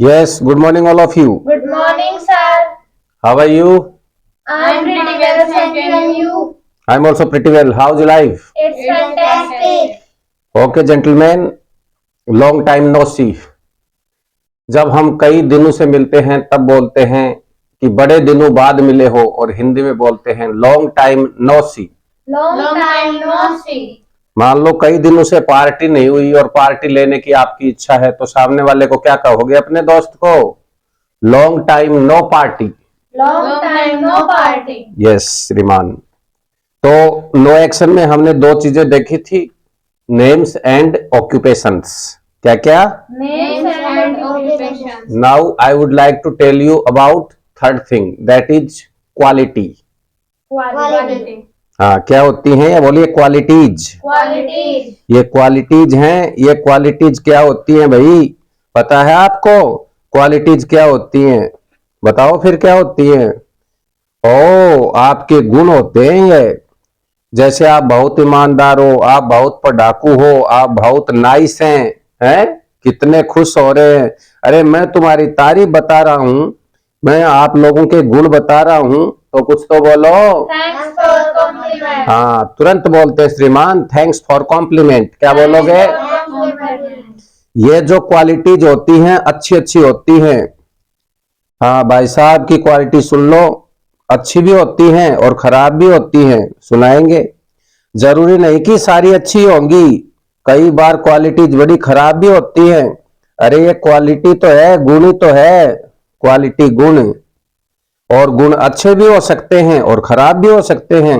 Yes, good morning, all of you. Good morning, sir. How are you? I'm pretty well, thank you. And you? I'm also pretty well. How's your life? It's fantastic. Okay, gentlemen, long time no see. जब हम कई दिनों से मिलते हैं तब बोलते हैं कि बड़े दिनों बाद मिले हो, और हिंदी में बोलते हैं लॉन्ग टाइम नो सी। Long time no see. मान लो कई दिनों से पार्टी नहीं हुई और पार्टी लेने की आपकी इच्छा है, तो सामने वाले को क्या कहोगे अपने दोस्त को? Long time no party. Long time no party. Yes श्रीमान। तो नो एक्शन में हमने दो चीजें देखी थी, नेम्स एंड ऑक्यूपेशंस। क्या क्या? Names and occupations. Now I would like to tell you about third thing, that is quality. Quality. हाँ, क्या होती हैं? ये बोलिए क्वालिटीज। Qualities. ये क्वालिटीज हैं। ये क्वालिटीज क्या होती हैं भाई? पता है आपको क्वालिटीज क्या होती हैं? बताओ फिर क्या होती हैं? ओ, आपके गुण होते हैं ये। जैसे आप बहुत ईमानदार हो, आप बहुत पढ़ाकू हो, आप बहुत नाइस हैं? कितने खुश हो रहे हैं। अरे मैं तुम्हारी तारीफ बता रहा हूं, मैं आप लोगों के गुण बता रहा हूं, तो कुछ तो बोलो। Thanks for compliment. हाँ, तुरंत बोलते हैं श्रीमान, थैंक्स फॉर कॉम्प्लीमेंट। क्या बोलोगे? Compliment. ये जो क्वालिटीज होती हैं अच्छी अच्छी होती हैं। हाँ भाई साहब की क्वालिटी सुन लो, अच्छी भी होती हैं और खराब भी होती हैं, सुनाएंगे। जरूरी नहीं कि सारी अच्छी होंगी, कई बार क्वालिटीज बड़ी खराब भी होती हैं। अरे ये क्वालिटी तो है, गुण ही तो है, क्वालिटी गुण। और गुण अच्छे भी हो सकते हैं और खराब भी हो सकते हैं।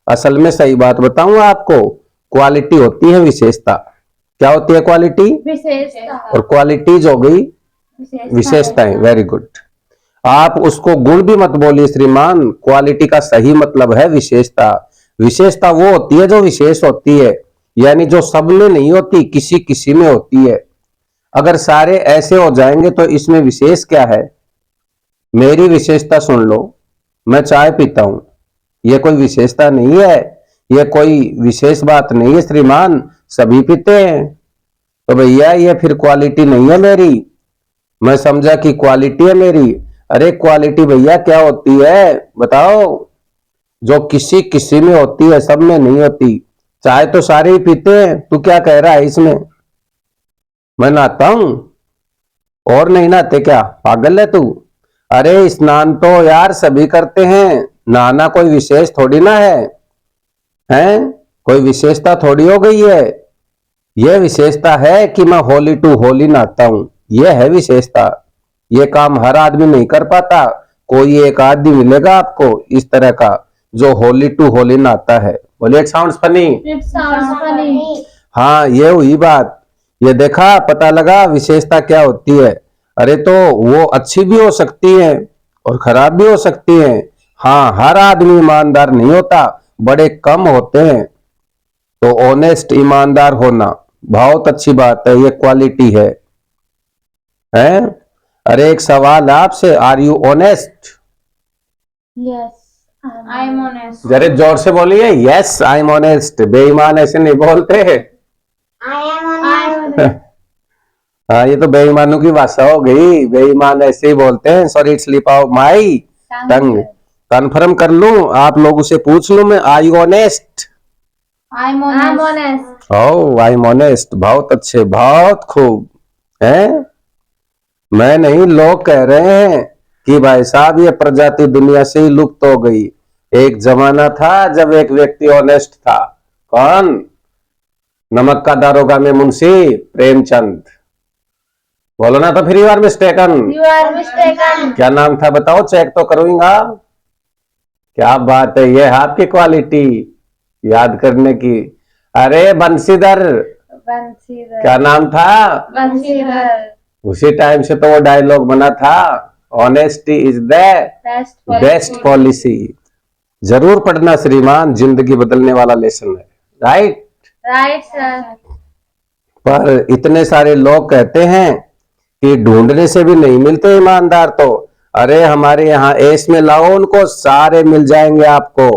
असल में सही बात बताऊं आपको, क्वालिटी होती है विशेषता। क्या होती है क्वालिटी? विशेषता. और क्वालिटीज हो गई विशेषताएं। Very good. आप उसको गुण भी मत बोलिए श्रीमान, क्वालिटी का सही मतलब है विशेषता। विशेषता वो होती है जो विशेष होती है, यानी जो सब में नहीं होती, किसी किसी में होती है। अगर सारे ऐसे हो जाएंगे तो इसमें विशेष क्या है? मेरी विशेषता सुन लो, मैं चाय पीता हूं, यह कोई विशेषता नहीं है, यह कोई विशेष बात नहीं है श्रीमान, सभी पीते हैं। तो भैया ये फिर क्वालिटी नहीं है मेरी। मैं समझा कि क्वालिटी है मेरी। अरे क्वालिटी भैया क्या होती है बताओ? जो किसी किसी में होती है, सब में नहीं होती। चाय तो सारे ही पीते हैं, तू क्या कह रहा है इसमें? मैं नहाता हूं और नहीं नहाते क्या? पागल है तू? अरे स्नान तो यार सभी करते हैं, नहाना कोई विशेष थोड़ी ना है? कोई विशेषता थोड़ी हो गई है। यह विशेषता है कि मैं होली टू होली नहाता हूं, यह है विशेषता। ये काम हर आदमी नहीं कर पाता, कोई एक आदमी मिलेगा आपको इस तरह का जो होली टू होली नहाता है। बोलिए it sounds funny. It sounds funny. हाँ, ये हुई बात। ये देखा, पता लगा विशेषता क्या होती है। अरे तो वो अच्छी भी हो सकती है और खराब भी हो सकती है। हाँ, हर आदमी ईमानदार नहीं होता, बड़े कम होते हैं। तो ऑनेस्ट, ईमानदार होना बहुत अच्छी बात है, ये क्वालिटी है? अरे एक सवाल आपसे, are you honest? Yes. I'm honest. जरा जोर से बोलिए, यस आई एम ऑनेस्ट। बेईमान ऐसे नहीं बोलते। I am honest. हाँ, ये तो बेईमानों की भाषा हो गई, बेईमान ऐसे ही बोलते हैं। Sorry, slip of my tongue. Confirm कर लूं, आप लोगों से पूछ लूं मैं, are you honest? I'm honest. Oh, I am honest. बहुत अच्छे, बहुत खूब है। मैं नहीं, लोग कह रहे हैं कि भाई साहब ये प्रजाति दुनिया से ही लुप्त हो गई। एक जमाना था जब एक व्यक्ति ऑनेस्ट था। कौन? नमक का दारोगा में मुंशी प्रेमचंद। बोलो ना तो फिर you are mistaken. You are mistaken. क्या नाम था बताओ, चेक तो करूंगा। क्या बात है, ये है आपकी क्वालिटी याद करने की। अरे बंशीधर, Bansidhar. क्या नाम था? Bansidhar. उसी टाइम से तो वो डायलॉग बना था, honesty is the best policy. जरूर पढ़ना श्रीमान, जिंदगी बदलने वाला लेसन है। राइट? Right, sir. पर इतने सारे लोग कहते हैं कि ढूंढने से भी नहीं मिलते ईमानदार। तो अरे हमारे यहाँ एस में लाओ उनको, सारे मिल जाएंगे आपको।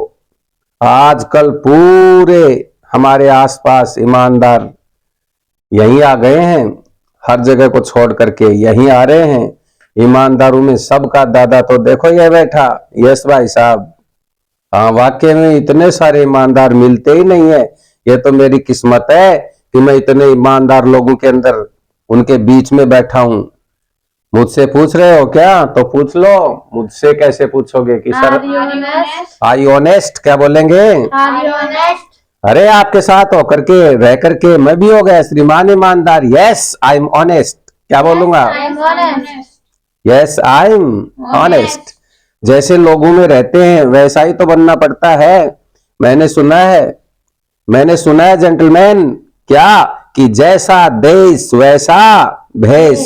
आजकल पूरे हमारे आसपास ईमानदार यहीं आ गए हैं। हर जगह को छोड़ करके यहीं आ रहे हैं। ईमानदारों में सबका दादा तो देखो ये बैठा। यस भाई साहब, हाँ वाकई में इतने सारे ईमानदार मिलते ही नहीं है। ये तो मेरी किस्मत है कि मैं इतने ईमानदार लोगों के अंदर उनके बीच में बैठा हूं। मुझसे पूछ रहे हो क्या? तो पूछ लो। मुझसे कैसे पूछोगे कि sir Are you honest? I honest क्या बोलेंगे? Are you honest? अरे आपके साथ होकर के रह करके मैं भी हो गया श्रीमान ईमानदार। यस आई एम ऑनेस्ट क्या बोलूंगा? I am honest. Yes I am honest. जैसे लोगों में रहते हैं वैसा ही तो बनना पड़ता है। मैंने सुना है जेंटलमैन क्या कि जैसा देश वैसा भेष।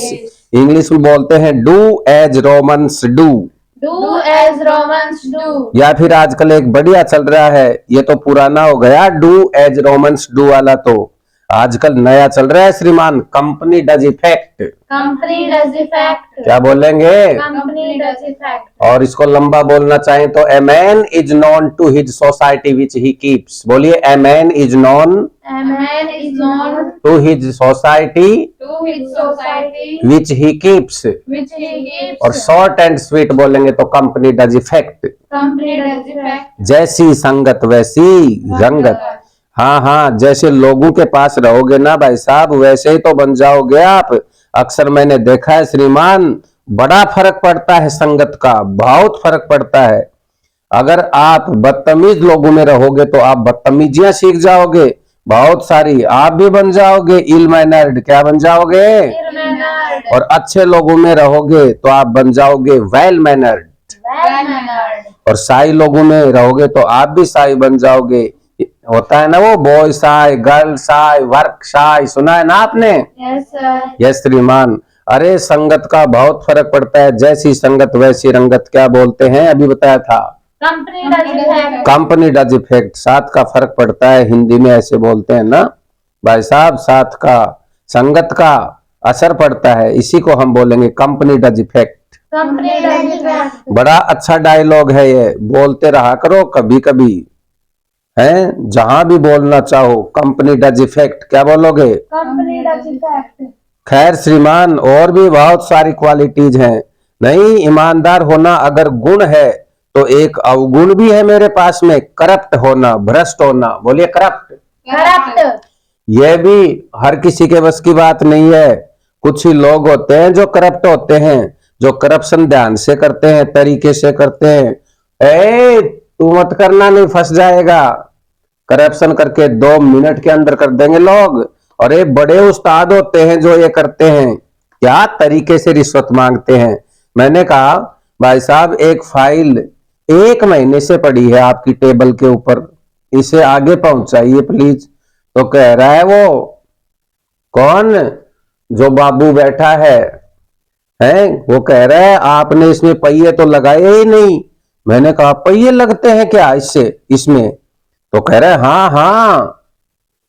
इंग्लिश में बोलते हैं do as Romans do, Do as Romans do. या फिर आजकल एक बढ़िया चल रहा है, ये तो पुराना हो गया डू एज रोमन्स डू वाला, तो आजकल नया चल रहा है श्रीमान company does effect. Company does effect. क्या बोलेंगे? Company does effect. और इसको लंबा बोलना चाहें तो a man is known to his society which he keeps. बोलिए a man is known A man is known to his society to his society which he keeps. which he gives. और short and sweet बोलेंगे तो company does effect. Company does effect. जैसी संगत वैसी रंगत। हाँ हाँ, जैसे लोगों के पास रहोगे ना भाई साहब वैसे ही तो बन जाओगे आप। अक्सर मैंने देखा है श्रीमान, बड़ा फर्क पड़ता है संगत का, बहुत फर्क पड़ता है। अगर आप बदतमीज लोगों में रहोगे तो आप बदतमीजियां सीख जाओगे बहुत सारी, आप भी बन जाओगे इल मैनर्ड। क्या बन जाओगे? Ill-mannered. और अच्छे लोगों में रहोगे तो आप बन जाओगे वेल मैनर्ड। Well-mannered. और साई लोगों में रहोगे तो आप भी साई बन जाओगे। होता है ना वो boy Sai, girl Sai, work Sai, सुना है ना आपने? Yes, sir. यस श्रीमान। अरे संगत का बहुत फर्क पड़ता है, जैसी संगत वैसी रंगत क्या बोलते हैं अभी बताया था। Company does effect. Company does effect, साथ का फर्क पड़ता है, हिंदी में ऐसे बोलते हैं ना भाई साहब, साथ का संगत का असर पड़ता है, इसी को हम बोलेंगे company does effect. Company does effect. बड़ा अच्छा डायलॉग है ये, बोलते रहा करो कभी कभी हैं, जहां भी बोलना चाहो कंपनी डज इफेक्ट क्या बोलोगे? Company does effect. खैर श्रीमान, और भी बहुत सारी क्वालिटीज हैं। नहीं, ईमानदार होना अगर गुण है तो एक अवगुण भी है मेरे पास में, करप्ट होना, भ्रष्ट होना। बोलिए करप्ट। Corrupt. यह भी हर किसी के बस की बात नहीं है। कुछ ही लोग होते हैं जो करप्ट होते हैं, जो करप्शन ध्यान से करते हैं, तरीके से करते हैं। ए तू मत करना, नहीं फंस जाएगा। करप्शन करके 2 मिनट के अंदर कर देंगे लोग। और ये बड़े उस्ताद होते हैं जो ये करते हैं, क्या तरीके से रिश्वत मांगते हैं। मैंने कहा भाई साहब एक फाइल 1 महीने से पड़ी है आपकी टेबल के ऊपर, इसे आगे पहुंचाइए प्लीज। तो कह रहा है वो कौन जो बाबू बैठा है वो कह रहा है आपने इसमें पहिए तो लगाए ही नहीं। मैंने कहा पहिए लगते हैं क्या इसमें? तो कह रहा है हाँ हाँ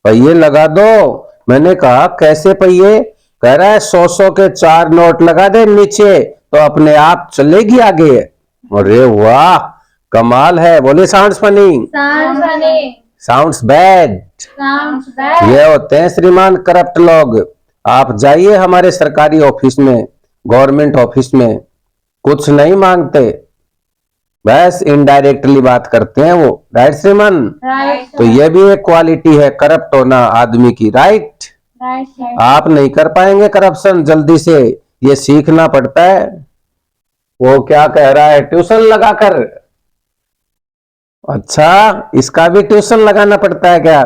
पहिए लगा दो। मैंने कहा कैसे पहिए? कह रहा है 100 के 4 नोट लगा दे नीचे तो अपने आप चलेगी आगे। अरे वाह कमाल है। बोले sounds funny, Sounds funny. Sounds bad. Sounds bad. ये होते हैं श्रीमान करप्ट लोग। आप जाइए हमारे सरकारी ऑफिस में, गवर्नमेंट ऑफिस में, कुछ नहीं मांगते, बस इनडायरेक्टली बात करते हैं वो। राइट श्रीमान? Right. तो ये भी एक क्वालिटी है करप्ट होना आदमी की। राइट? Right. Right. आप नहीं कर पाएंगे करप्शन जल्दी से, ये सीखना पड़ता है। वो क्या कह रहा है ट्यूशन लगाकर? अच्छा इसका भी ट्यूशन लगाना पड़ता है क्या?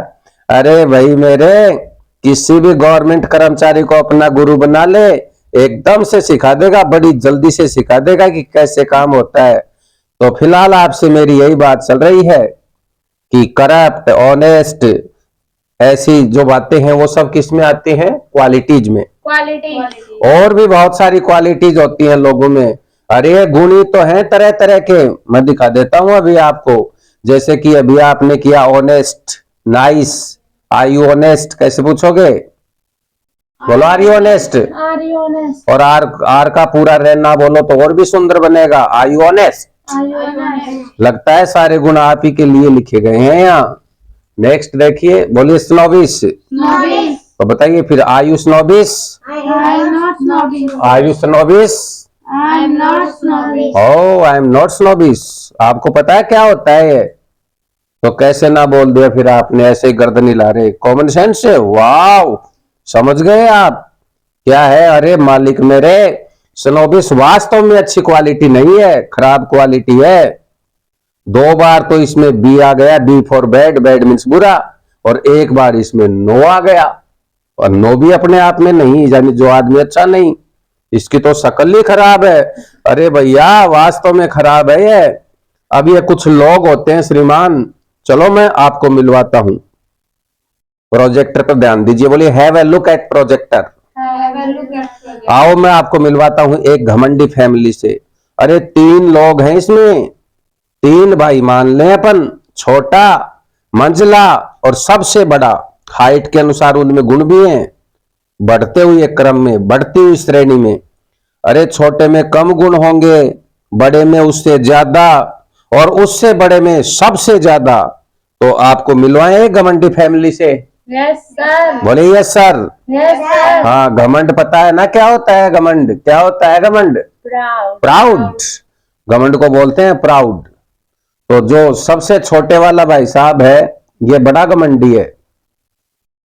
अरे भाई मेरे, किसी भी गवर्नमेंट कर्मचारी को अपना गुरु बना ले, एकदम से सिखा देगा, बड़ी जल्दी से सिखा देगा कि कैसे काम होता है। तो फिलहाल आपसे मेरी यही बात चल रही है कि करप्ट, ऑनेस्ट, ऐसी जो बातें हैं वो सब किस में आती हैं? क्वालिटीज में। Quality. और भी बहुत सारी क्वालिटीज होती हैं लोगों में। अरे गुणी तो हैं तरह तरह के, मैं दिखा देता हूं अभी आपको। जैसे कि अभी आपने किया honest, nice, are you honest कैसे पूछोगे? बोलो are you honest. Are you honest? और आर का पूरा रहना बोलो तो और भी सुंदर बनेगा, are you honest. Are you honest? लगता है सारे गुण आप ही के लिए लिखे गए हैं यहाँ। नेक्स्ट देखिए, बोलिए स्नोबिश। Novice. तो बताइए फिर, are you snobbish? I am not snobbish. Are you snobbish? I am not snobbish. Oh I am not snobbish. आपको पता है क्या होता है ये? तो कैसे ना बोल दिया फिर आपने, ऐसे ही गर्दन हिला रहे, कॉमन सेंस से। वाव, समझ गए आप क्या है? अरे मालिक मेरे, स्नोबिश वास्तव में अच्छी क्वालिटी नहीं है, खराब क्वालिटी है। 2 बार तो इसमें बी आ गया, B for bad, bad means बुरा, और 1 बार इसमें नो आ गया। और नो भी अपने आप में नहीं, यानी जो आदमी अच्छा नहीं, इसकी तो शक्ल ही खराब है। अरे भैया वास्तव में खराब है ये। अब ये कुछ लोग होते हैं श्रीमान, चलो मैं आपको मिलवाता हूं। प्रोजेक्टर पर ध्यान दीजिए, बोलिए have a look at projector. Have a look at project. आओ मैं आपको मिलवाता हूं एक घमंडी फैमिली से। अरे 3 लोग हैं इसमें, 3 भाई मान लें अपन, छोटा, मंझला और सबसे बड़ा। हाइट के अनुसार उनमें गुण भी हैं, बढ़ते हुए क्रम में, बढ़ती हुई श्रेणी में। अरे छोटे में कम गुण होंगे, बड़े में उससे ज्यादा, और उससे बड़े में सबसे ज्यादा। तो आपको मिलवाए एक घमंडी फैमिली से। Yes, sir. बोले यस सर। Yes, sir. हाँ, घमंड पता है ना क्या होता है? घमंड क्या होता है? घमंड Proud. प्राउड, घमंड को बोलते हैं प्राउड। तो जो सबसे छोटे वाला भाई साहब है, ये बड़ा घमंडी है।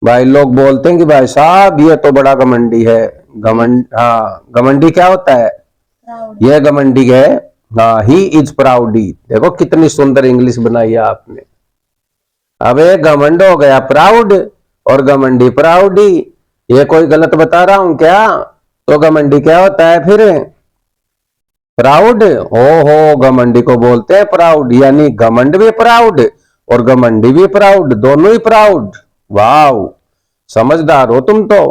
भाई लोग बोलते हैं कि भाई साहब ये तो बड़ा घमंडी है। घमंड, हाँ, घमंडी क्या होता है? Proud. ये घमंडी है। हाँ, ही इज प्राउडी। देखो कितनी सुंदर इंग्लिश बनाई है आपने। अब एक घमंड हो गया प्राउड, और घमंडी प्राउडी। ये कोई गलत बता रहा हूं क्या? तो घमंडी क्या होता है फिर? प्राउड। ओहो, घमंडी को बोलते हैं प्राउड, यानी घमंड भी प्राउड और घमंडी भी प्राउड, दोनों ही प्राउड। वाव, समझदार हो तुम तो।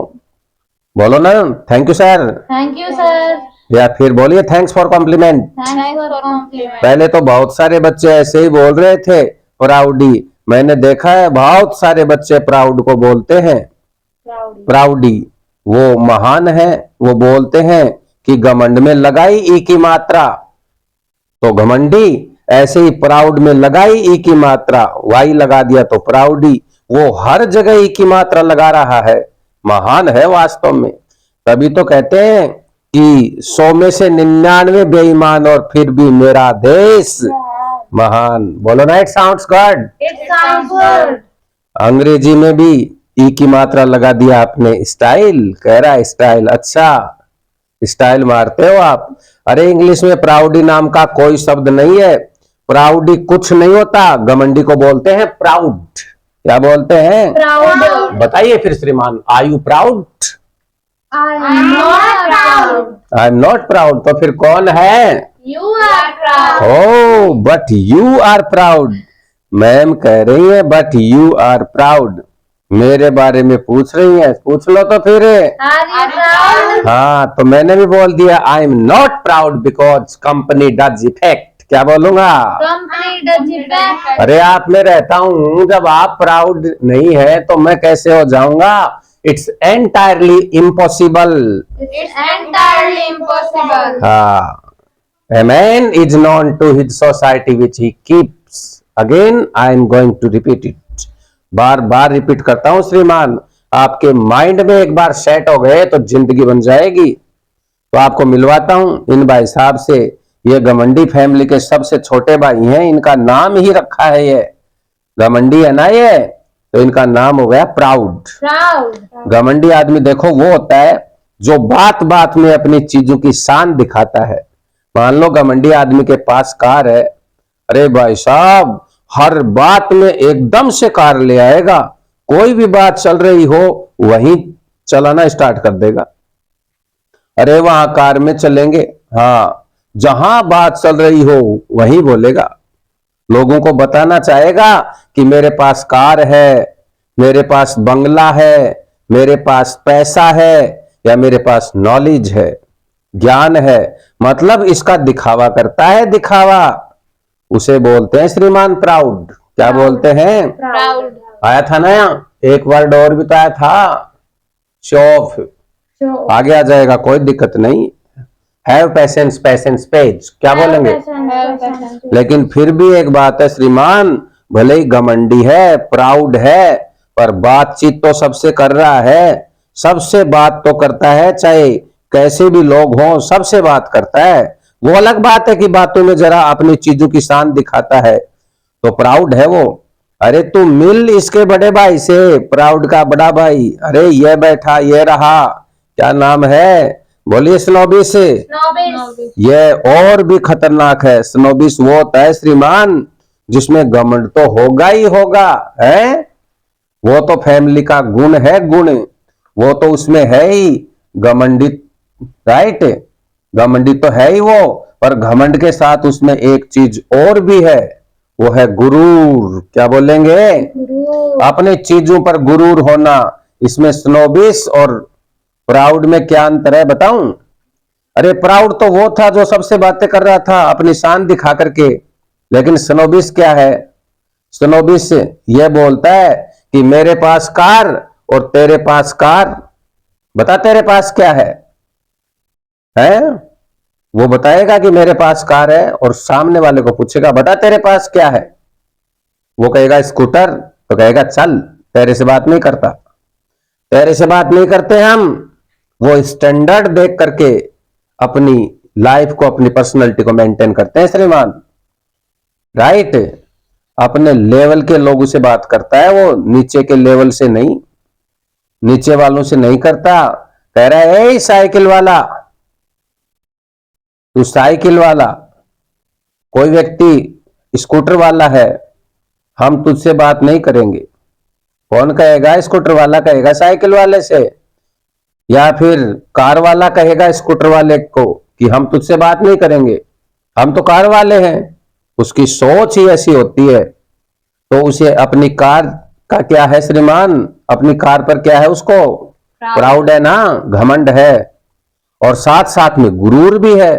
बोलो ना thank you sir, Thank you, sir. या फिर बोलिए thanks for compliment. Thanks for compliment. पहले तो बहुत सारे बच्चे ऐसे ही बोल रहे थे प्राउडी, मैंने देखा है बहुत सारे बच्चे प्राउड को बोलते हैं Proud. प्राउडी। वो महान है, वो बोलते हैं कि घमंड में लगाई ई की मात्रा, तो घमंडी ऐसे ही प्राउड में लगाई ई की मात्रा, वाई लगा दिया तो प्राउडी। वो हर जगह ई की मात्रा लगा रहा है, महान है वास्तव में। तभी तो कहते हैं कि 100 में से 99 बेईमान और फिर भी मेरा देश महान। बोलो ना, it sounds good. It sounds good. अंग्रेजी में भी ई की मात्रा लगा दिया आपने। स्टाइल कह रहा है, स्टाइल। अच्छा, स्टाइल मारते हो आप। अरे इंग्लिश में प्राउडी नाम का कोई शब्द नहीं है। प्राउडी कुछ नहीं होता, घमंडी को बोलते हैं प्राउड। क्या बोलते हैं? Proud. बताइए फिर श्रीमान, are you proud? I am not proud. I am not proud. तो फिर कौन है? You are proud. Oh, but you are proud. Ma'am कह रही है बट यू आर प्राउड, मेरे बारे में पूछ रही है, पूछ लो तो फिर। Are you proud? हाँ, तो मैंने भी बोल दिया I am not proud because company does effect. क्या बोलूंगा? Company does effect. अरे आप में रहता हूं, जब आप प्राउड नहीं है तो मैं कैसे हो जाऊंगा? It's entirely impossible. It's entirely impossible. हाँ, a man is known to his society which he keeps. Again, I am going to repeat it. Bar bar repeat करता हूं श्रीमान, आपके माइंड में एक बार सेट हो गए तो जिंदगी बन जाएगी। तो आपको मिलवाता हूं इन भाई साहब से। ये घमंडी फैमिली के सबसे छोटे भाई हैं, इनका नाम ही रखा है ये घमंडी है ना ये, तो इनका नाम हो गया प्राउड। Proud. घमंडी आदमी देखो वो होता है जो बात बात में अपनी चीजों की शान दिखाता है। मान लो घमंडी आदमी के पास कार है, अरे भाई साहब हर बात में एकदम से कार ले आएगा, कोई भी बात चल रही हो वहीं चलाना स्टार्ट कर देगा। अरे वहां कार में चलेंगे, हाँ, जहां बात चल रही हो वहीं बोलेगा। लोगों को बताना चाहेगा कि मेरे पास कार है, मेरे पास बंगला है, मेरे पास पैसा है, या मेरे पास नॉलेज है, ज्ञान है, मतलब इसका दिखावा करता है, दिखावा। उसे बोलते हैं श्रीमान प्राउड। क्या बोलते हैं? Proud. आया था ना यहाँ एक वर्ड और भी तो आया था, शो ऑफ। Show. आगे आ जाएगा, कोई दिक्कत नहीं। Have patience, patience page. क्या बोलेंगे? Have patience. लेकिन फिर भी एक बात है श्रीमान, भले ही घमंडी है, प्राउड है, पर बातचीत तो सबसे कर रहा है, सबसे बात तो करता है, चाहे कैसे भी लोग हों सबसे बात करता है। वो अलग बात है कि बातों में जरा अपनी चीजों की शान दिखाता है, तो प्राउड है वो। अरे तू मिल इसके बड़े भाई से, प्राउड का बड़ा भाई। अरे ये बैठा, ये रहा, क्या नाम है, बोलिए स्नोबिस। Snobbish. ये और भी खतरनाक है। स्नोबिस वो होता है श्रीमान जिसमें घमंड तो होगा ही होगा, है वो तो फैमिली का गुण है, गुण वो तो उसमें है ही, घमंडित, राइट, घमंडित तो है ही वो, पर घमंड के साथ उसमें एक चीज और भी है, वो है गुरूर। क्या बोलेंगे, Guru. अपने चीजों पर गुरूर होना। इसमें स्नोबिस और प्राउड में क्या अंतर है बताऊं? अरे प्राउड तो वो था जो सबसे बातें कर रहा था अपनी शान दिखा करके, लेकिन स्नोबिस क्या है, स्नोबिस ये बोलता है कि मेरे पास कार और तेरे पास कार, बता तेरे पास क्या है, वो बताएगा कि मेरे पास कार है, और सामने वाले को पूछेगा बता तेरे पास क्या है, वो कहेगा स्कूटर, तो कहेगा चल तेरे से बात नहीं करता, तेरे से बात नहीं करते हम। वो स्टैंडर्ड देख करके अपनी लाइफ को, अपनी पर्सनैलिटी को मेंटेन करते हैं श्रीमान, राइट। अपने लेवल के लोगों से बात करता है वो, नीचे के लेवल से नहीं, नीचे वालों से नहीं करता। कह रहा है ए साइकिल वाला, तू साइकिल वाला, कोई व्यक्ति स्कूटर वाला है, हम तुझसे बात नहीं करेंगे। कौन कहेगा, स्कूटर वाला कहेगा साइकिल वाले से, या फिर कार वाला कहेगा स्कूटर वाले को कि हम तुझसे बात नहीं करेंगे, हम तो कार वाले हैं। उसकी सोच ही ऐसी होती है, तो उसे अपनी कार का क्या है श्रीमान, अपनी कार पर क्या है उसको, प्राउड है ना, घमंड है, और साथ साथ में गुरूर भी है,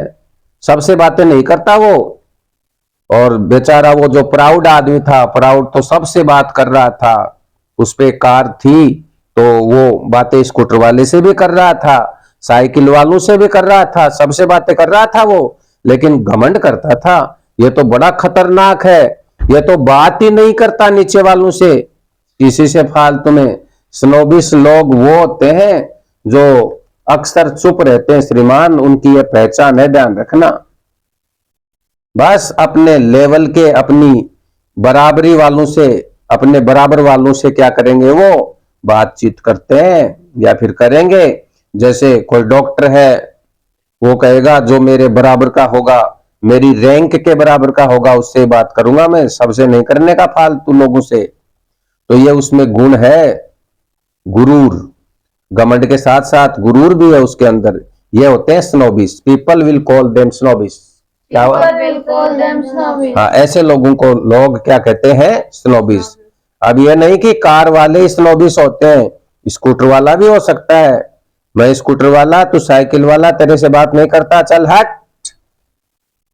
सबसे बातें नहीं करता वो। और बेचारा वो जो प्राउड आदमी था, प्राउड तो सबसे बात कर रहा था, उस पे कार थी तो वो बातें स्कूटर वाले से भी कर रहा था, साइकिल वालों से भी कर रहा था, सबसे बातें कर रहा था वो, लेकिन घमंड करता था। ये तो बड़ा खतरनाक है, ये तो बात ही नहीं करता नीचे वालों से, किसी से फालतू में। स्नोबिस लोग वो होते हैं जो अक्सर चुप रहते हैं श्रीमान, उनकी ये पहचान है, ध्यान रखना। बस अपने लेवल के, अपनी बराबरी वालों से, अपने बराबर वालों से क्या करेंगे, वो बातचीत करते हैं या फिर करेंगे। जैसे कोई डॉक्टर है, वो कहेगा जो मेरे बराबर का होगा, मेरी रैंक के बराबर का होगा, उससे बात करूंगा मैं, सबसे नहीं करने का फालतू लोगों से। तो ये उसमें गुण है गुरूर, घमंड के साथ साथ गुरूर भी है उसके अंदर। ये होते हैं स्नोबिस, पीपल विल कॉल देम स्नोबिस। क्या हुआ? People will call them snobbish. हाँ, ऐसे लोगों को लोग क्या कहते हैं, स्नोबिस। अब ये नहीं कि कार वाले स्नोबिस होते हैं, स्कूटर वाला भी हो सकता है। मैं स्कूटर वाला, तू साइकिल वाला, तेरे से बात नहीं करता, चल हट,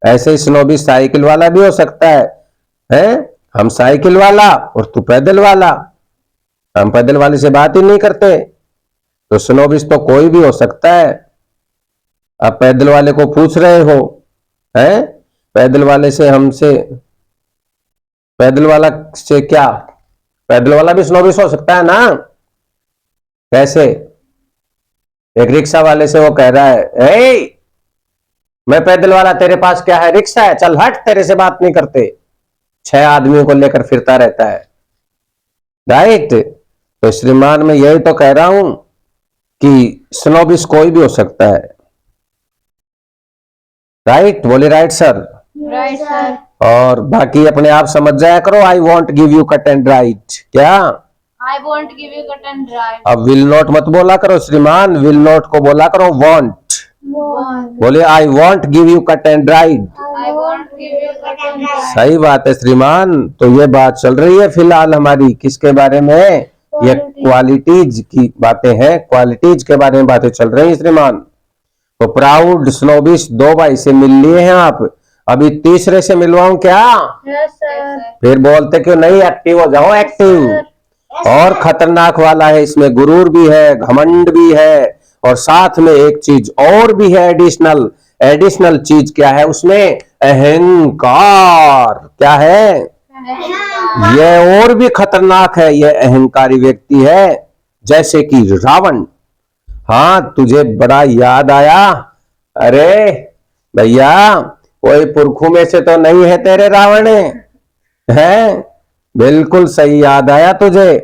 ऐसे स्नोबिस साइकिल वाला भी हो सकता है? हम साइकिल वाला और तू पैदल वाला, हम पैदल वाले से बात ही नहीं करते, तो स्नोबिस तो कोई भी हो सकता है। अब पैदल वाले को पूछ रहे हो, हैं, पैदल वाले से, हमसे, पैदल वाला से क्या, पैदल वाला भी स्नोबिस हो सकता है ना? कैसे? एक रिक्शा वाले से वो कह रहा है, ए मैं पैदल वाला, तेरे पास क्या है, रिक्शा है, चल हट, तेरे से बात नहीं करते। 6 आदमियों को लेकर फिरता रहता है, राइट। तो श्रीमान मैं यही तो कह रहा हूं कि स्नोबिस कोई भी हो सकता है, राइट, बोले राइट सर। Right, sir. और बाकी अपने आप समझ जाया करो, I want give you cut and right, क्या? I won't give you cut and dry. अब विल नॉट मत बोला करो श्रीमान, विल नॉट को बोला करो वॉन्ट। Won't. बोले I want give you cut and right. I won't give you cut and dry. सही बात है श्रीमान। तो ये बात चल रही है फिलहाल हमारी किसके बारे में, ये क्वालिटीज की बातें हैं, क्वालिटीज के बारे में बातें चल रही है श्रीमान। तो प्राउड, स्नोबिश, 2 भाई से मिल लिए हैं आप, अभी तीसरे से मिलवाऊं क्या? Yes, sir. फिर बोलते क्यों नहीं, एक्टिव हो जाओ, एक्टिव। और खतरनाक वाला है, इसमें गुरूर भी है, घमंड भी है, और साथ में एक चीज और भी है एडिशनल। एडिशनल चीज क्या है उसमें? अहंकार। क्या है? ये और भी खतरनाक है, ये अहंकारी व्यक्ति है, जैसे कि रावण। हाँ, तुझे बड़ा याद आया? अरे भैया, कोई पुरखों में से तो नहीं है तेरे रावण है? बिल्कुल सही याद आया तुझे,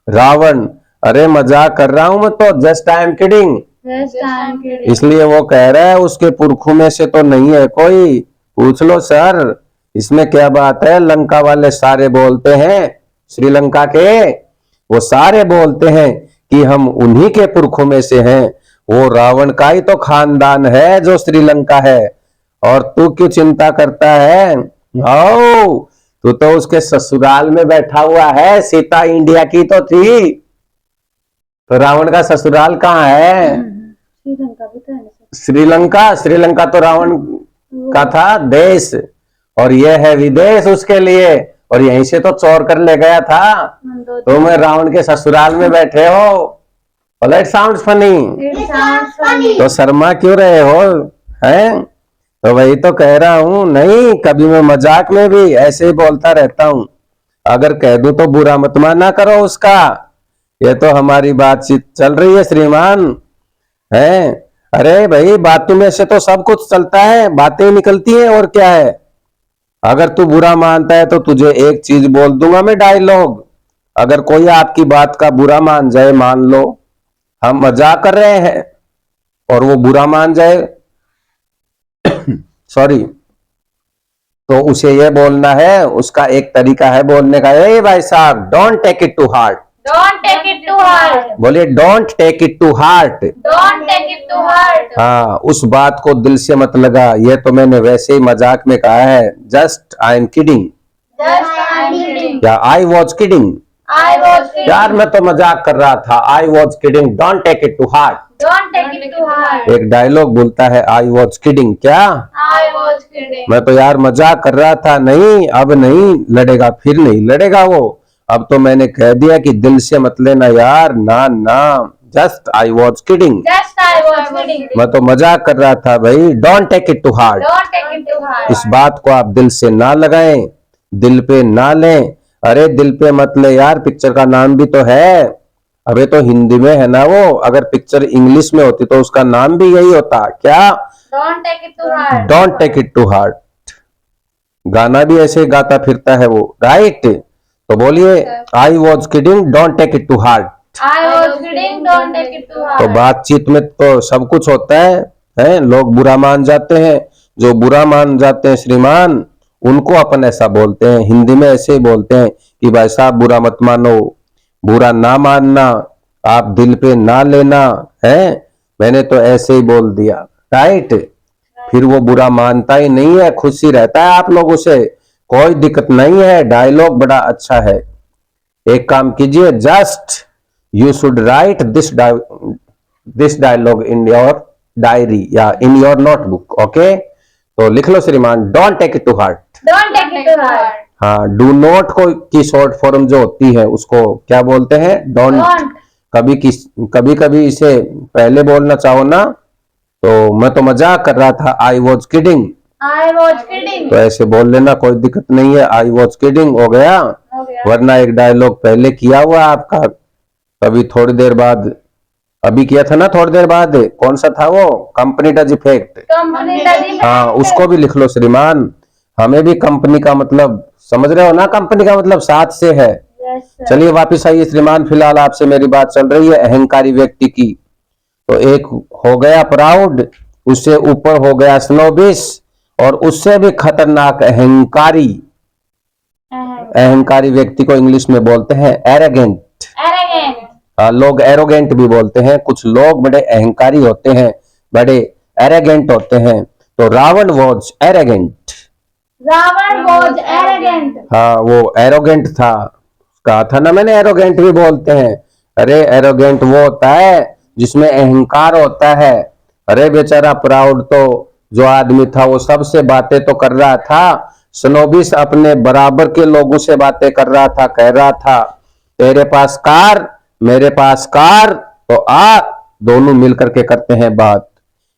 रावण। अरे मजाक कर रहा हूं मैं तो, जस्ट आई एम किडिंग। इसलिए वो कह रहा है उसके पुरखों में से तो नहीं है कोई। पूछ लो सर, इसमें क्या बात है? लंका वाले सारे बोलते हैं, श्रीलंका के वो सारे बोलते हैं कि हम उन्हीं के पुरखों में से हैं। वो रावण का ही तो खानदान है जो श्रीलंका है। और तू क्यों चिंता करता है? आओ, तू तो उसके ससुराल में बैठा हुआ है। सीता इंडिया की तो थी, तो रावण का ससुराल कहाँ है? श्रीलंका भी तो है ना। श्रीलंका। श्रीलंका तो रावण का था देश, और ये है विदेश उसके लिए, और यहीं से तो चोर कर ले गया था। तो मैं रावण के ससुराल में बैठे हो। It sounds funny. तो शर्मा क्यों रहे हो? हैं? तो वही तो कह रहा हूं, नहीं कभी मैं मजाक में भी ऐसे ही बोलता रहता हूं। अगर कह दूं तो बुरा मत माना करो उसका। ये तो हमारी बातचीत चल रही है श्रीमान, है? अरे भाई, बातों में से तो सब कुछ चलता है, बातें निकलती हैं, और क्या है। अगर तू बुरा मानता है तो तुझे एक चीज बोल दूंगा मैं, डायलॉग। अगर कोई आपकी बात का बुरा मान जाए, मान लो हम मजाक कर रहे हैं और वो बुरा मान जाए, सॉरी, तो उसे ये बोलना है, उसका एक तरीका है बोलने का, ए भाई साहब, don't take it to heart. Don't take it to heart. बोलिए, don't take it to heart. Don't take it to heart. हाँ, उस बात को दिल से मत लगा। ये तो मैंने वैसे ही मजाक में कहा है, just I am kidding, Just I'm kidding. या आई was kidding. I was kidding. यार मैं तो मजाक कर रहा था, I was kidding, don't take it to heart. Don't take it to heart. एक डायलॉग बोलता है, आई वॉज किडिंग। क्या? I was kidding. मैं तो यार मजाक कर रहा था। नहीं, अब नहीं लड़ेगा, फिर नहीं लड़ेगा वो। अब तो मैंने कह दिया कि दिल से मत लेना यार, ना ना, just I was kidding. Just I was kidding. मैं तो मजाक कर रहा था भाई, don't take it to heart. Don't take it to heart. इस बात को आप दिल से ना लगाएं, दिल पे ना लें। अरे दिल पे मत ले यार, पिक्चर का नाम भी तो है। अबे तो हिंदी में है ना वो, अगर पिक्चर इंग्लिश में होती तो उसका नाम भी यही होता। क्या? Don't take it to heart. Don't take it to heart. गाना भी ऐसे गाता फिरता है वो, राइट? तो बोलिए, I was kidding, don't take it to heart. I was kidding. Don't take it to तो heart. बातचीत में तो सब कुछ होता है? लोग बुरा मान जाते हैं। जो बुरा मान जाते हैं श्रीमान, उनको अपन ऐसा बोलते हैं, हिंदी में ऐसे ही बोलते हैं कि भाई साहब बुरा मत मानो, बुरा ना मानना, आप दिल पे ना लेना है। मैंने तो ऐसे ही बोल दिया, राइट? फिर वो बुरा मानता ही नहीं है, खुश ही रहता है आप लोगों से, कोई दिक्कत नहीं है। डायलॉग बड़ा अच्छा है। एक काम कीजिए, just you should write this dialogue in your diary या इन योर नोटबुक। ओके, तो लिख लो श्रीमान, don't take it to heart. Don't take it to heart. हाँ, डू नॉट को की शॉर्ट फॉर्म जो होती है उसको क्या बोलते हैं? डोंट। Don't. कभी कभी इसे पहले बोलना चाहो ना, तो मैं तो मजाक कर रहा था, I was kidding, I was kidding. तो ऐसे बोल लेना, कोई दिक्कत नहीं है। आई वॉज किडिंग हो गया, हो गया. वरना एक डायलॉग पहले किया हुआ आपका, कभी थोड़ी देर बाद, अभी किया था ना थोड़ी देर बाद, कौन सा था वो? Company does effect. Company does it. हाँ, उसको भी लिख लो श्रीमान। हमें भी कंपनी का मतलब समझ रहे हो ना, कंपनी का मतलब साथ से है। Yes, sir. चलिए वापिस आइए श्रीमान, फिलहाल आपसे मेरी बात चल रही है अहंकारी व्यक्ति की। तो एक हो गया प्राउड, उससे ऊपर हो गया स्नोबिश, और उससे भी खतरनाक अहंकारी। अहंकारी व्यक्ति को इंग्लिश में बोलते हैं एरोगेंट। Arrogant. लोग एरोगेंट भी बोलते हैं, कुछ लोग बड़े अहंकारी होते हैं, बड़े एरोगेंट होते हैं। तो Ravan was arrogant. Ravan was arrogant. हाँ, वो एरोगेंट था, कहा था ना मैंने, एरोगेंट भी बोलते हैं। अरे एरोगेंट वो होता है जिसमें अहंकार होता है। अरे बेचारा प्राउड तो जो आदमी था वो सबसे बातें तो कर रहा था, स्नोबिश अपने बराबर के लोगों से बातें कर रहा था, कह रहा था तेरे पास कार, मेरे पास कार, तो आ दोनों मिलकर के करते हैं बात।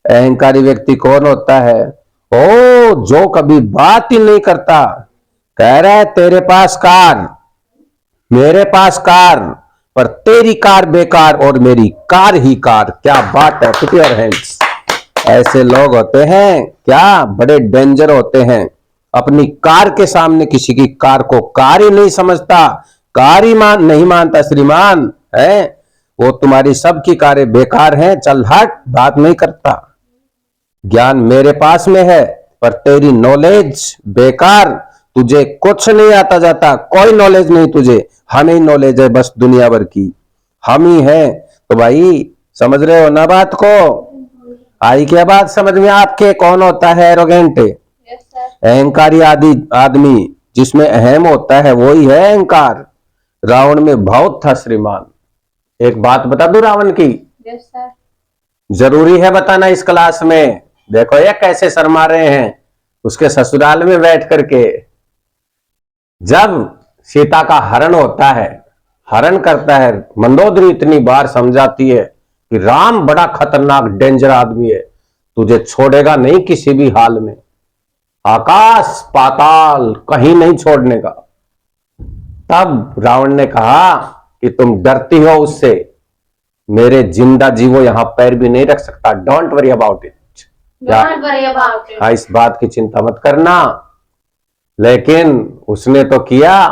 अहंकारी व्यक्ति कौन होता है? ओ, जो कभी बात ही नहीं करता, कह रहा है तेरे पास कार, मेरे पास कार, पर तेरी कार बेकार और मेरी कार ही कार। क्या बात है, पुट योर हैंड्स। ऐसे लोग होते हैं क्या, बड़े डेंजर होते हैं। अपनी कार के सामने किसी की कार को कार ही नहीं समझता, कार ही नहीं मानता श्रीमान, है वो तुम्हारी सबकी कारें बेकार हैं, चल हट, बात नहीं करता। ज्ञान मेरे पास में है पर तेरी नॉलेज बेकार, तुझे कुछ नहीं आता जाता, कोई नॉलेज नहीं तुझे, हमें नॉलेज है बस दुनिया भर की, हम ही है। तो भाई समझ रहे हो ना बात को, आई क्या बात समझ में आपके? कौन होता है एरोगेंट? अहंकारी आदमी, जिसमें अहम होता है वही है अहंकार। रावण में बहुत था श्रीमान। एक बात बता दूं रावण की, जरूरी है बताना इस क्लास में। देखो ये कैसे शर्मा रहे हैं उसके ससुराल में बैठ करके। जब सीता का हरण होता है, हरण करता है, मंदोदरी इतनी बार समझाती है कि राम बड़ा खतरनाक डेंजर आदमी है, तुझे छोड़ेगा नहीं किसी भी हाल में, आकाश पाताल कहीं नहीं छोड़ने का। तब रावण ने कहा कि तुम डरती हो उससे, मेरे जिंदा जीवो यहां पैर भी नहीं रख सकता, डोंट वरी अबाउट इट। हाँ, इस बात की चिंता मत करना। लेकिन उसने तो किया,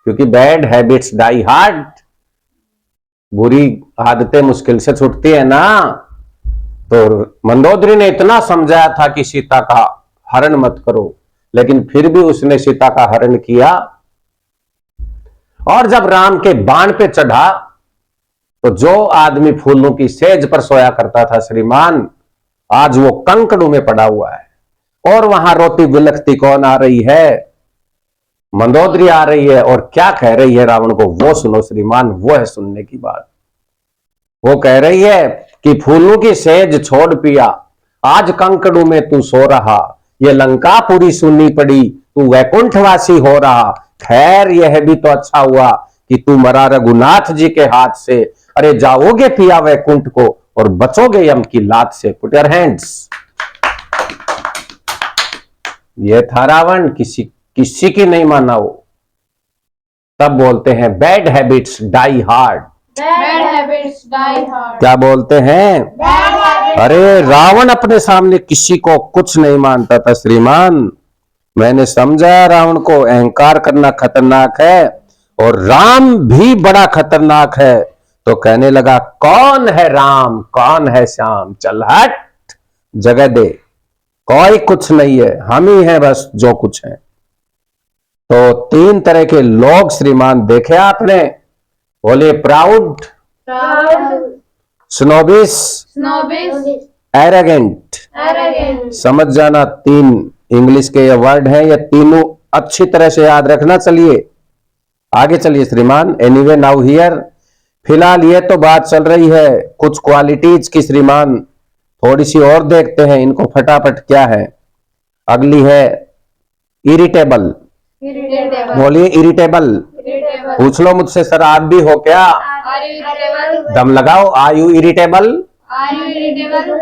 क्योंकि बैड हैबिट्स डाई हार्ड, बुरी आदतें मुश्किल से छूटती है ना। तो मंदोदरी ने इतना समझाया था कि सीता का हरण मत करो, लेकिन फिर भी उसने सीता का हरण किया। और जब राम के बाण पे चढ़ा तो जो आदमी फूलों की सेज पर सोया करता था श्रीमान, आज वो कंकड़ों में पड़ा हुआ है। और वहां रोती बिलखती कौन आ रही है? मंदोदरी आ रही है। और क्या कह रही है रावण को, वो सुनो श्रीमान, वो है सुनने की बात। वो कह रही है कि फूलों की सेज छोड़ पिया, आज कंकड़ों में तू सो रहा, ये लंका पूरी सुननी पड़ी, तू वैकुंठवासी हो रहा। खैर यह भी तो अच्छा हुआ कि तू मरा रघुनाथ जी के हाथ से, अरे जाओगे पिया वैकुंठ को और बचोगे यम की लात से। Put your hands. ये था रावण, किसी की नहीं माना वो। तब बोलते हैं बैड हैबिट्स डाई हार्ड। क्या बोलते हैं? अरे रावण अपने सामने किसी को कुछ नहीं मानता था श्रीमान। मैंने समझा रावण को अहंकार करना खतरनाक है, और राम भी बड़ा खतरनाक है। तो कहने लगा कौन है राम, कौन है श्याम, चल हट, जगह दे, कोई कुछ नहीं है, हम ही हैं बस जो कुछ है। तो तीन तरह के लोग श्रीमान देखे आपने, बोले प्राउड, स्नोबिस, एरोगेंट। समझ जाना, तीन इंग्लिश के ये वर्ड हैं, ये तीनों अच्छी तरह से याद रखना। चलिए आगे चलिए श्रीमान। एनीवे नाउ हियर, फिलहाल ये तो बात चल रही है कुछ क्वालिटीज की श्रीमान, थोड़ी सी और देखते हैं इनको फटाफट। क्या है अगली? है इरिटेबल। बोलिए इरिटेबल। पूछ लो मुझसे, सर आप भी हो क्या? दम लगाओ। Are you irritable?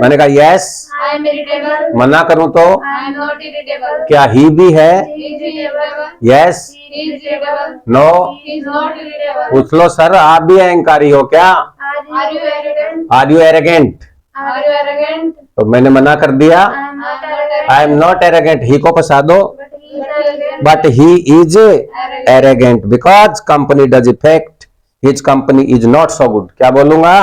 मैंने कहा यस। मना करूं तो? क्या ही भी है? Yes, no. पूछ लो सर आप भी अहंकारी हो क्या? Are you arrogant? तो मैंने मना कर दिया, I am not arrogant. He को फंसा दो, but he is arrogant because company does effect, his company is not so good. क्या बोलूंगा?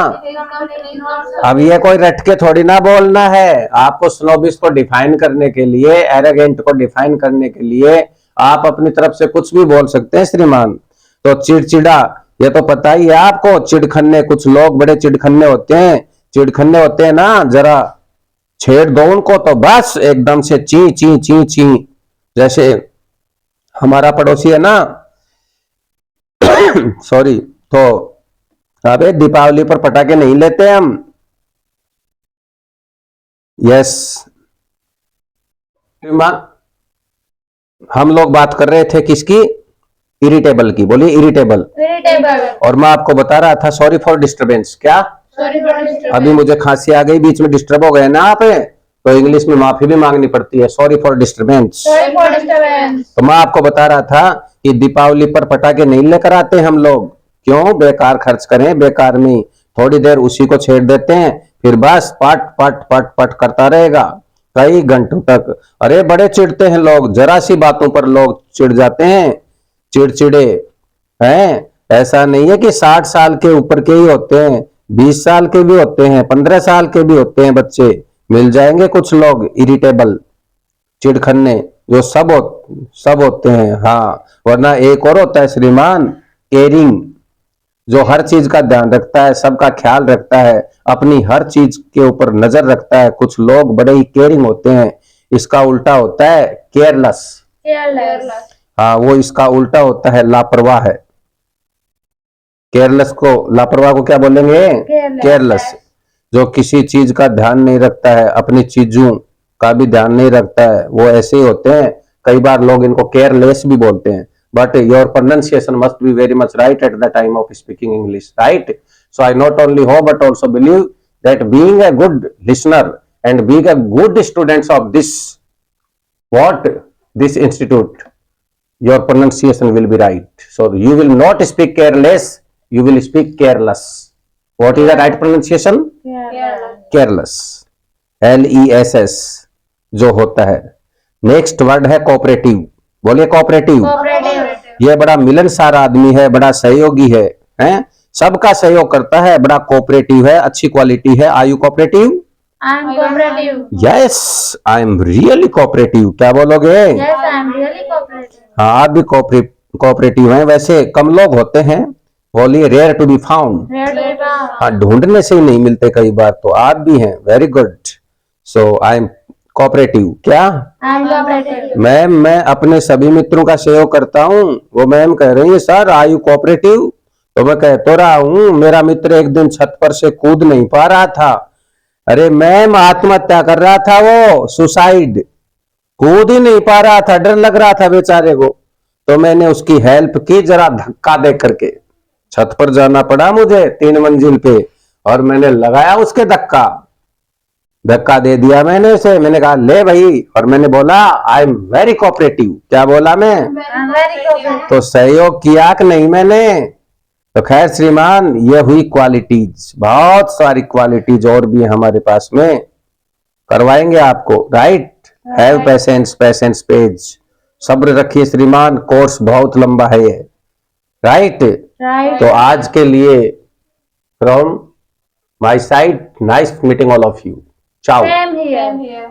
अब ये कोई रट के थोड़ी ना बोलना है। आपको स्नोबिस को डिफाइन करने के लिए, एरोगेंट को डिफाइन करने के लिए आप अपनी तरफ से कुछ भी बोल सकते हैं श्रीमान। तो चिड़चिड़ा, ये तो पता ही है आपको, चिड़खन्ने, कुछ लोग बड़े चिड़खन्ने होते हैं। चिड़खन्ने होते हैं ना, जरा छेड़ दो उनको तो बस एकदम से ची ची ची ची। जैसे हमारा पड़ोसी है ना सॉरी, तो अबे दीपावली पर पटाखे नहीं लेते हम। यस, हम लोग बात कर रहे थे किसकी? इरिटेबल की। बोलिए इरिटेबल। और मैं आपको बता रहा था, सॉरी फॉर डिस्टरबेंस। क्या? अभी मुझे खांसी आ गई, बीच में डिस्टर्ब हो गए ना आप, तो इंग्लिश में माफी भी मांगनी पड़ती है, sorry for disturbance. Sorry for disturbance. तो मैं आपको बता रहा था कि दीपावली पर पटाखे नहीं लेकर आते हम लोग। क्यों बेकार खर्च करें, बेकार में थोड़ी देर उसी को छेड़ देते हैं, फिर बस पट पट पट पट करता रहेगा कई घंटों तक। अरे बड़े चिढ़ते हैं लोग, जरा सी बातों पर लोग चिढ़ जाते हैं, चिड़चिड़े हैं। ऐसा नहीं है कि 60 साल के ऊपर के ही होते हैं, 20 साल के भी होते हैं, 15 साल के भी होते हैं बच्चे। मिल जाएंगे कुछ लोग इरिटेबल, चिड़खन्ने, जो सब होते हैं। हाँ, वरना एक और होता है श्रीमान, केयरिंग, जो हर चीज का ध्यान रखता है, सबका ख्याल रखता है, अपनी हर चीज के ऊपर नजर रखता है। कुछ लोग बड़े ही केयरिंग होते हैं, इसका उल्टा होता है केयरलेस। Careless. हाँ, वो इसका उल्टा होता है लापरवाह है। केयरलेस को, लापरवाह को क्या बोलेंगे? Careless. केयरलेस, जो किसी चीज का ध्यान नहीं रखता है, अपनी चीजों का भी ध्यान नहीं रखता है, वो ऐसे ही होते हैं। कई बार लोग इनको केयरलेस भी बोलते हैं। But your pronunciation must be very much right at the time of speaking English, right? So I not only hope but also believe that being a good listener and being a good students of this institute, your pronunciation will be right. So you will not speak careless, you will speak careless. What is the right pronunciation? Careless. Careless, LESS जो होता है। Next word है cooperative. बोलिए cooperative. Cooperative. ये बड़ा मिलनसार आदमी है, बड़ा सहयोगी है, हैं? सबका सहयोग करता है, बड़ा कोऑपरेटिव है, अच्छी क्वालिटी है। Are you cooperative? I am cooperative. Yes, I am really cooperative. क्या बोलोगे? Yes, I am really cooperative. हाँ, आप भी कोऑपरेटिव हैं। वैसे कम लोग होते हैं, बोलिए rare to be found. Rare to be found. हाँ, ढूंढने से ही नहीं मिलते कई बार, तो आप भी हैं। Very good. So I am cooperative. क्या I am cooperative. मैम? मैं अपने सभी मित्रों का सहयोग करता हूँ। वो मैम कह रही है सर आर यू कोऑपरेटिव? तो मैं कह तो रहा हूँ, मेरा मित्र एक दिन छत पर से कूद नहीं पा रहा था। अरे मैम, आत्महत्या कर रहा था, वो सुसाइड, कूद ही नहीं पा रहा था, डर लग रहा था बेचारे को। तो मैंने उसकी हेल्प की, जरा धक्का दे करके। छत पर जाना पड़ा मुझे 3 मंजिल पे, और मैंने लगाया उसके धक्का दे दिया मैंने उसे। मैंने कहा ले भाई, और मैंने बोला आई एम वेरी कोऑपरेटिव। क्या बोला मैं? I am very cooperative. तो सहयोग किया कि नहीं मैंने? तो खैर श्रीमान, ये हुई क्वालिटीज। बहुत सारी क्वालिटीज और भी है हमारे पास में, करवाएंगे आपको, right? Have patience, patience page. सब्र रखिए श्रीमान, कोर्स बहुत लंबा है ये, राइट? Right. तो आज के लिए from my side, nice meeting all of you. चाओ। Same here.